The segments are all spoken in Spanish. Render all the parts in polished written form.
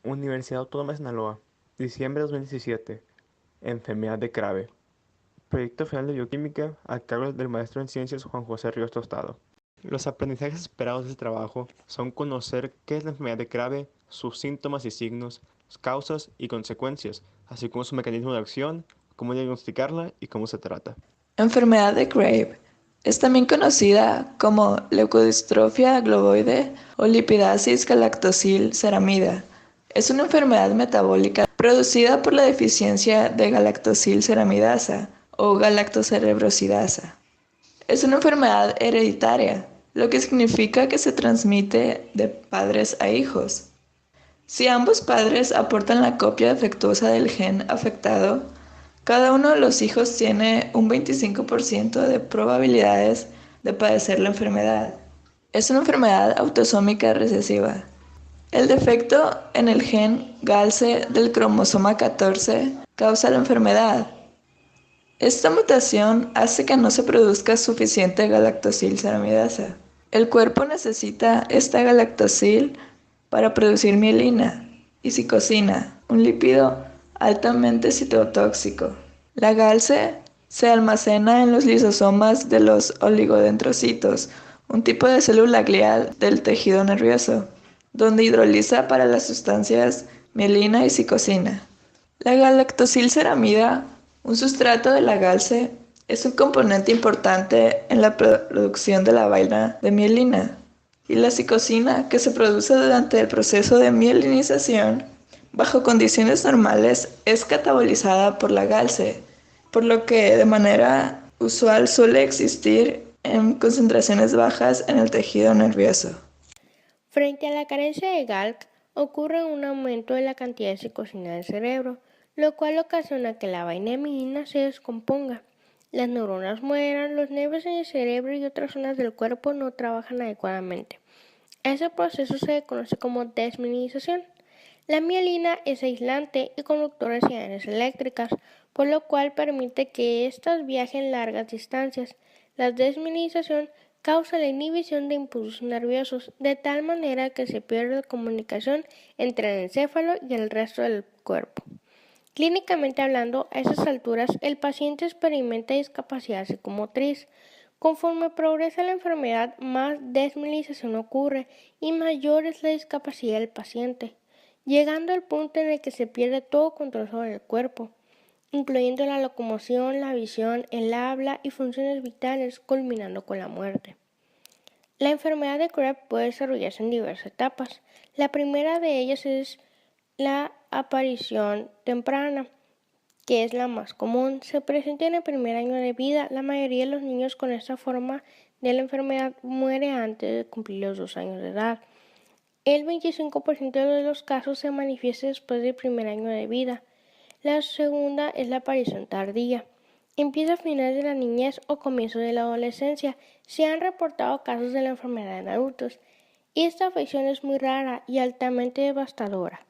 Universidad Autónoma de Sinaloa, diciembre de 2017. Enfermedad de Crabbe. Proyecto final de bioquímica a cargo del maestro en ciencias Juan José Ríos Tostado. Los aprendizajes esperados de este trabajo son conocer qué es la enfermedad de Crabbe, sus síntomas y signos, sus causas y consecuencias, así como su mecanismo de acción, cómo diagnosticarla y cómo se trata. Enfermedad de Graves es también conocida como leucodistrofia globoide o lipidasis galactosil-ceramida. Es una enfermedad metabólica producida por la deficiencia de galactosil-ceramidasa o galactocerebrosidasa. Es una enfermedad hereditaria, lo que significa que se transmite de padres a hijos. Si ambos padres aportan la copia defectuosa del gen afectado, cada uno de los hijos tiene un 25% de probabilidades de padecer la enfermedad. Es una enfermedad autosómica recesiva. El defecto en el gen GALCE del cromosoma 14 causa la enfermedad. Esta mutación hace que no se produzca suficiente galactosil-ceramidasa. El cuerpo necesita esta galactosil para producir mielina y psicosina, un lípido altamente citotóxico. La galce se almacena en los lisosomas de los oligodendrocitos, un tipo de célula glial del tejido nervioso, donde hidroliza para las sustancias mielina y psicosina. La galactosilceramida, un sustrato de la galce, es un componente importante en la producción de la vaina de mielina. Y la psicosina, que se produce durante el proceso de mielinización, bajo condiciones normales, es catabolizada por la galce, por lo que de manera usual suele existir en concentraciones bajas en el tejido nervioso. Frente a la carencia de GALC, ocurre un aumento de la cantidad de psicosina del cerebro, lo cual ocasiona que la vaina de mielina se descomponga. Las neuronas mueran, los nervios en el cerebro y otras zonas del cuerpo no trabajan adecuadamente. Ese proceso se conoce como desmielinización. La mielina es aislante y conductora de señales eléctricas, por lo cual permite que éstas viajen largas distancias. La desmielinización causa la inhibición de impulsos nerviosos, de tal manera que se pierde la comunicación entre el encéfalo y el resto del cuerpo. Clínicamente hablando, a esas alturas el paciente experimenta discapacidad psicomotriz. Conforme progresa la enfermedad, más desmielinización ocurre y mayor es la discapacidad del paciente, llegando al punto en el que se pierde todo control sobre el cuerpo, incluyendo la locomoción, la visión, el habla y funciones vitales, culminando con la muerte. La enfermedad de Crabbe puede desarrollarse en diversas etapas. La primera de ellas es la aparición temprana, que es la más común. Se presenta en el primer año de vida. La mayoría de los niños con esta forma de la enfermedad muere antes de cumplir los 2 años de edad. El 25% de los casos se manifiesta después del primer año de vida. La segunda es la aparición tardía. Empieza a finales de la niñez o comienzo de la adolescencia. Se han reportado casos de la enfermedad en adultos. Y esta afección es muy rara y altamente devastadora.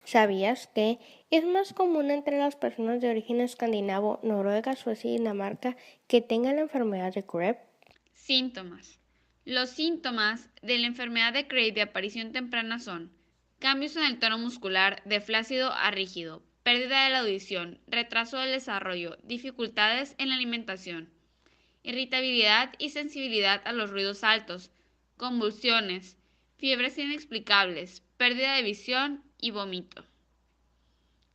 ¿Sabías que es más común entre las personas de origen escandinavo, Noruega, Suecia y Dinamarca que tengan la enfermedad de Crabbe? Síntomas. Los síntomas de la enfermedad de Crabbe de aparición temprana son cambios en el tono muscular de flácido a rígido, pérdida de la audición, retraso del desarrollo, dificultades en la alimentación, irritabilidad y sensibilidad a los ruidos altos, convulsiones, fiebres inexplicables, pérdida de visión y vómito.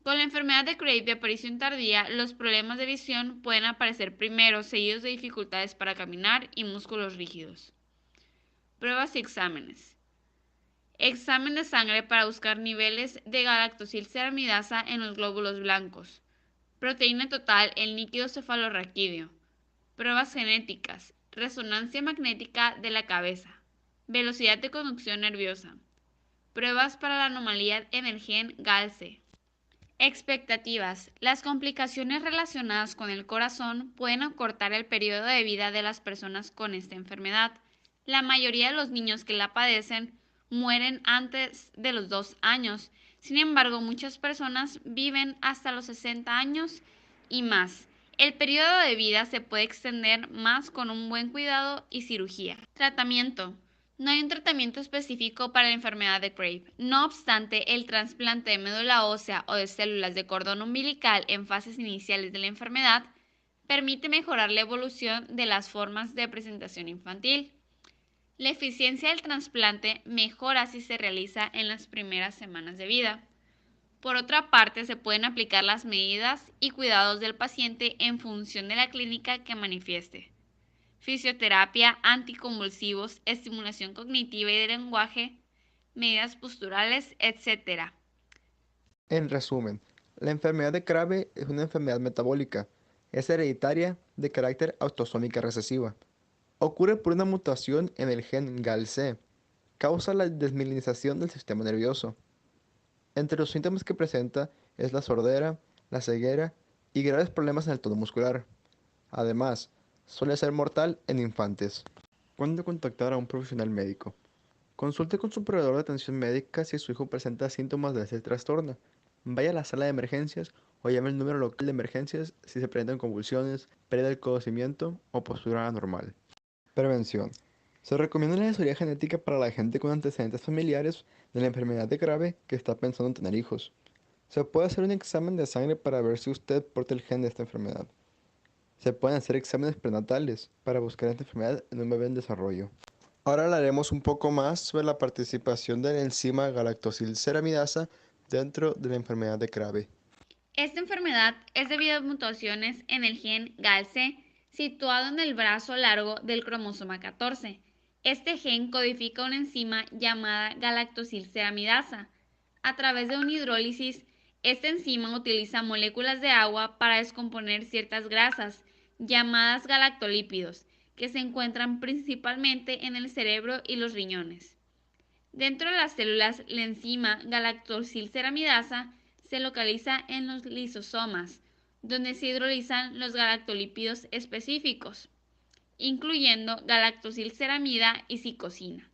Con la enfermedad de Crabbe de aparición tardía, los problemas de visión pueden aparecer primero, seguidos de dificultades para caminar y músculos rígidos. Pruebas y exámenes. Examen de sangre para buscar niveles de galactosilceramidasa en los glóbulos blancos. Proteína total en líquido cefalorraquídeo. Pruebas genéticas. Resonancia magnética de la cabeza. Velocidad de conducción nerviosa. Pruebas para la anomalía en el gen GALCE. Expectativas. Las complicaciones relacionadas con el corazón pueden acortar el periodo de vida de las personas con esta enfermedad. La mayoría de los niños que la padecen mueren antes de los 2 años. Sin embargo, muchas personas viven hasta los 60 años y más. El periodo de vida se puede extender más con un buen cuidado y cirugía. Tratamiento. No hay un tratamiento específico para la enfermedad de Graves. No obstante, el trasplante de médula ósea o de células de cordón umbilical en fases iniciales de la enfermedad permite mejorar la evolución de las formas de presentación infantil. La eficiencia del trasplante mejora si se realiza en las primeras semanas de vida. Por otra parte, se pueden aplicar las medidas y cuidados del paciente en función de la clínica que manifieste. Fisioterapia, anticonvulsivos, estimulación cognitiva y de lenguaje, medidas posturales, etc. En resumen, la enfermedad de Krabbe es una enfermedad metabólica. Es hereditaria de carácter autosómica recesiva. Ocurre por una mutación en el gen GALC. Causa la desmielinización del sistema nervioso. Entre los síntomas que presenta es la sordera, la ceguera y graves problemas en el tono muscular. Además, suele ser mortal en infantes. ¿Cuándo contactar a un profesional médico? Consulte con su proveedor de atención médica si su hijo presenta síntomas de este trastorno. Vaya a la sala de emergencias o llame al número local de emergencias si se presentan convulsiones, pérdida del conocimiento o postura anormal. Prevención. Se recomienda la asesoría genética para la gente con antecedentes familiares de la enfermedad de Krabbe que está pensando en tener hijos. Se puede hacer un examen de sangre para ver si usted porta el gen de esta enfermedad. Se pueden hacer exámenes prenatales para buscar esta enfermedad en un bebé en desarrollo. Ahora hablaremos un poco más sobre la participación de la enzima galactosilceramidasa dentro de la enfermedad de Krabbe. Esta enfermedad es debido a mutaciones en el gen GALC situado en el brazo largo del cromosoma 14. Este gen codifica una enzima llamada galactosilceramidasa. A través de una hidrólisis, esta enzima utiliza moléculas de agua para descomponer ciertas grasas, llamadas galactolípidos, que se encuentran principalmente en el cerebro y los riñones. Dentro de las células, la enzima galactosilceramidasa se localiza en los lisosomas, donde se hidrolizan los galactolípidos específicos, incluyendo galactosilceramida y psicosina.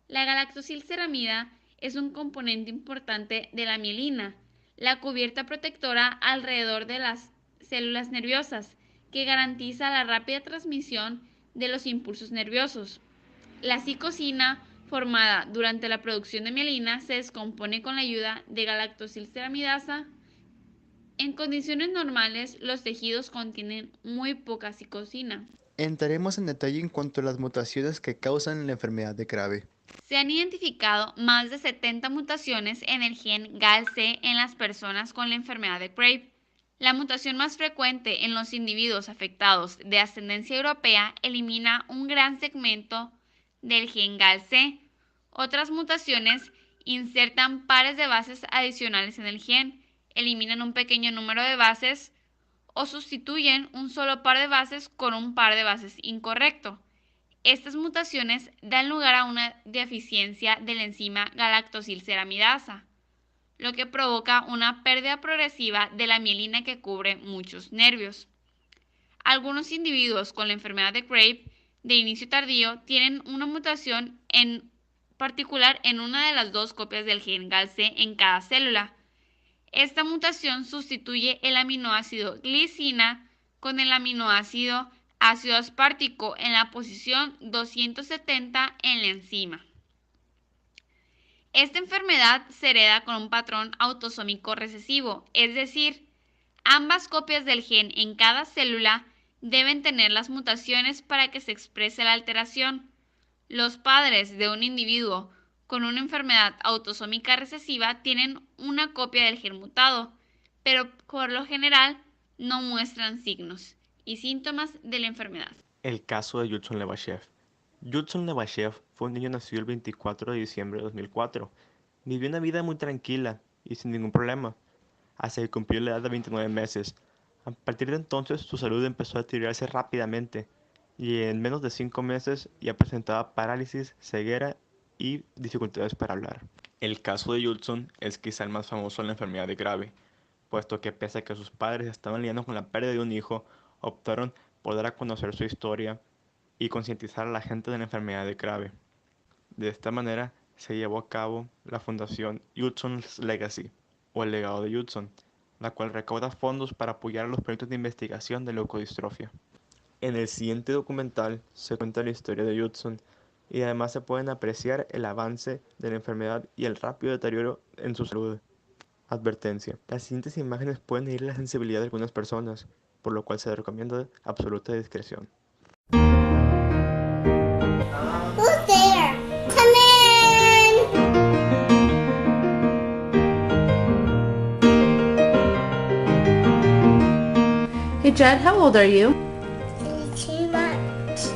La galactosilceramida es un componente importante de la mielina, la cubierta protectora alrededor de las células nerviosas, que garantiza la rápida transmisión de los impulsos nerviosos. La psicosina, formada durante la producción de mielina, se descompone con la ayuda de galactosilceramidasa. En condiciones normales, los tejidos contienen muy poca psicosina. Entraremos en detalle en cuanto a las mutaciones que causan la enfermedad de Krabbe. Se han identificado más de 70 mutaciones en el gen GALC en las personas con la enfermedad de Graves. La mutación más frecuente en los individuos afectados de ascendencia europea elimina un gran segmento del gen GALC. Otras mutaciones insertan pares de bases adicionales en el gen, eliminan un pequeño número de bases o sustituyen un solo par de bases con un par de bases incorrecto. Estas mutaciones dan lugar a una deficiencia de la enzima galactosilceramidasa, lo que provoca una pérdida progresiva de la mielina que cubre muchos nervios. Algunos individuos con la enfermedad de Graves de inicio tardío tienen una mutación en particular en una de las dos copias del gen GALC en cada célula. Esta mutación sustituye el aminoácido glicina con el aminoácido ácido aspartico en la posición 270 en la enzima. Esta enfermedad se hereda con un patrón autosómico recesivo, es decir, ambas copias del gen en cada célula deben tener las mutaciones para que se exprese la alteración. Los padres de un individuo con una enfermedad autosómica recesiva tienen una copia del gen mutado, pero por lo general no muestran signos y síntomas de la enfermedad. El caso de Judson Levashev. Judson Levashev fue un niño nacido el 24 de diciembre de 2004. Vivió una vida muy tranquila y sin ningún problema, hasta que cumplió la edad de 29 meses. A partir de entonces su salud empezó a deteriorarse rápidamente y en menos de 5 meses ya presentaba parálisis, ceguera y dificultades para hablar. El caso de Judson es quizá el más famoso en la enfermedad de Krabbe, puesto que pese a que sus padres estaban lidiando con la pérdida de un hijo, optaron por dar a conocer su historia y concientizar a la gente de la enfermedad de Krabbe. De esta manera se llevó a cabo la fundación Judson's Legacy, o el legado de Judson, la cual recauda fondos para apoyar a los proyectos de investigación de leucodistrofia. En el siguiente documental se cuenta la historia de Judson, y además se pueden apreciar el avance de la enfermedad y el rápido deterioro en su salud. Advertencia: las siguientes imágenes pueden herir la sensibilidad de algunas personas, por lo cual se recomienda absoluta discreción. Who's there? Come in! Hey Jed, how old are you? Too much.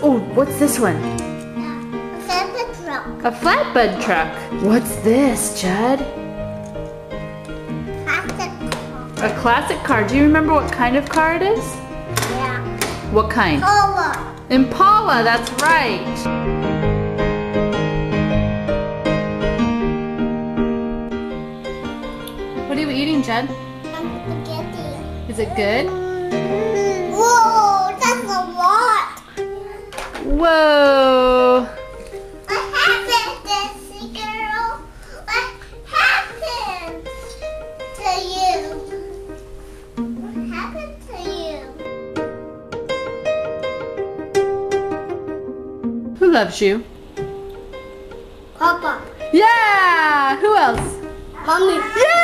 Oh, what's this one? Santa truck. A flatbed truck. What's this, Jed? Plastic. A classic car. Do you remember what kind of car it is? Yeah. What kind? Over. Impala, that's right. What are you eating, Jed? Spaghetti. Is it good? Whoa, that's a lot. Whoa. What happened, Desi girl? What happened to you? What happened to you? Who loves you? Papa. Yeah! Who else? Mommy. Yay!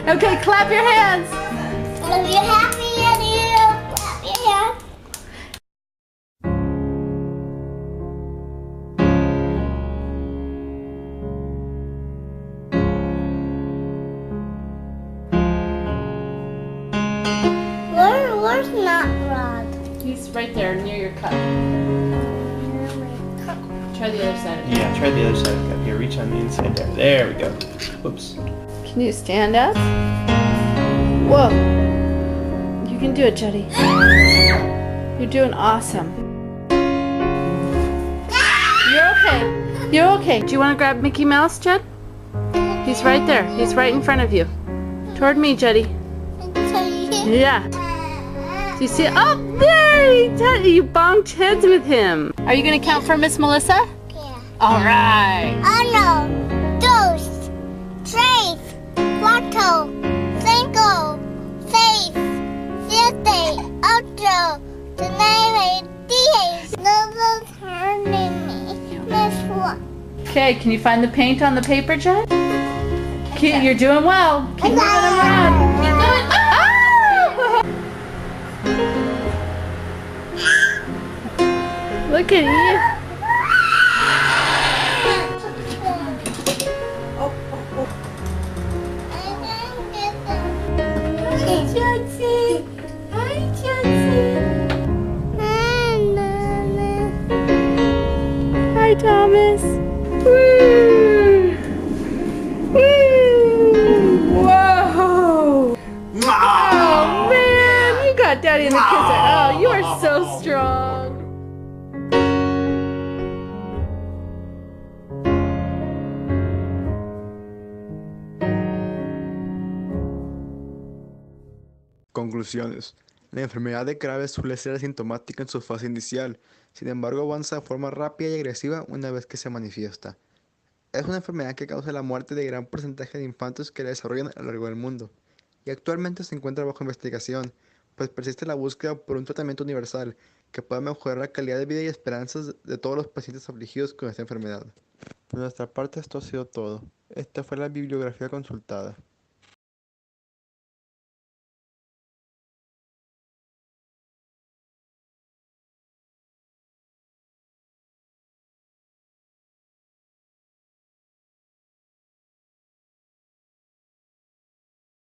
Okay, clap your hands. If you're happy and you clap your hands. Where's not Rod? He's right there near your cup. Try the other side. Yeah, try the other side. Up here, reach on the inside there. There we go. Whoops. Can you stand up? Whoa. You can do it, Jetty. You're doing awesome. You're okay. You're okay. Do you want to grab Mickey Mouse, Jed? He's right there. He's right in front of you. Toward me, Jetty. Yeah. Do you see? Oh, there! You bonked heads with him. Are you going to count for Miss Melissa? Yeah. All right. Uno, dos, tres, cuatro, cinco, seis, siete, ocho, nueve, diez. Nobody's hurting me. Miss what? Okay, can you find the paint on the paper, Jed? You're doing well. Keep moving around. Keep going. Ah! Look at you. Hi, Jonesy. Hi, Jonesy. Hi, Thomas. Woo! Woo! Whoa! Oh man, you got Daddy in the kisser. Oh, you are so strong. Conclusiones. La enfermedad de Crabbe suele ser asintomática en su fase inicial, sin embargo avanza de forma rápida y agresiva una vez que se manifiesta. Es una enfermedad que causa la muerte de gran porcentaje de infantes que la desarrollan a lo largo del mundo, y actualmente se encuentra bajo investigación, pues persiste la búsqueda por un tratamiento universal que pueda mejorar la calidad de vida y esperanzas de todos los pacientes afligidos con esta enfermedad. Por nuestra parte esto ha sido todo. Esta fue la bibliografía consultada.